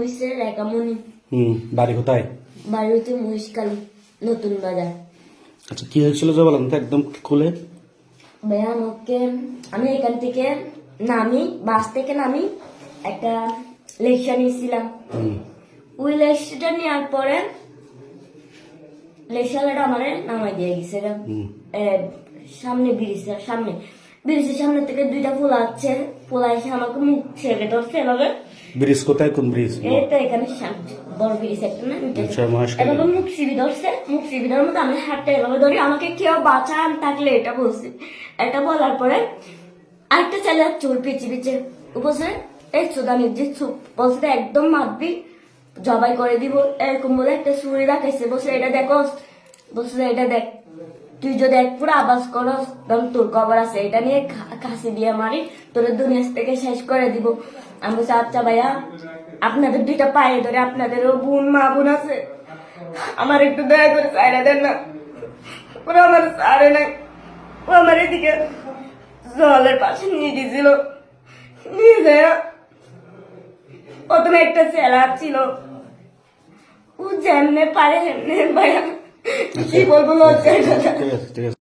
হয়েছে রেখামণি। বাড়ি কোথায়? বাড়ি হচ্ছে মহিষকালী, নতুন বাজার। আচ্ছা, কি হয়েছিল যে বলেন তো একদম খুলে। ভাইয়া আমাকে, আমি এখান থেকে নামি, বাস থেকে নামি, একটা লেকচার নিয়েছিলাম। ওই লেকচারটা নেওয়ার পরে লেকচারটা আমার নামাই দিয়ে গেছে সামনে ব্রিজের সামনে থেকে দুইটা পোলা আছে, পোলা এসে আমাকে মুখ ছেড়ে ধরছে এভাবে। ব্রিজ কোথায়, কোন ব্রিজ? এই তো এখানে বড় ব্রিজ একটা না, এভাবে মুখ সিবি ধরছে। মুখ সিবি ধরার মধ্যে আমি হাতটা এভাবে ধরি, আমাকে কেউ বাঁচান থাকলে এটা বলছে। এটা বলার পরে আরেকটা ছেলে চোর পিছিয়ে বলছে, এই চোদানি যে চুপ বলছে, একদম মারবি, জবাই করে দিব এরকম বলে একটা ছুরি রাখাইছে। বলছে এটা দেখো, বলছে এটা দেখ, তুই যদি এক পুরো আবাস করস তখন তোর খবর আছে, এটা নিয়ে কাশি দিয়ে মারি, তোর দুনিয়া থেকে শেষ করে দিব। আমি বলছি আচ্ছা ভাইয়া, আপনাদের দুইটা পায়ে ধরে, আপনাদেরও বোন মা বোন আছে, আমার একটু দয়া করে সাইডা দেন না। ওরা আমার সারে নাই, ও আমার এদিকে জলের পাশে নিয়ে গেছিল, নিয়ে যায় প্রথমে একটা ছেলা ছিল, ও যেমনে পারে হেমনে ভাইয়া কি বলবো লজ্জার কথা। ঠিক আছে, ঠিক আছে।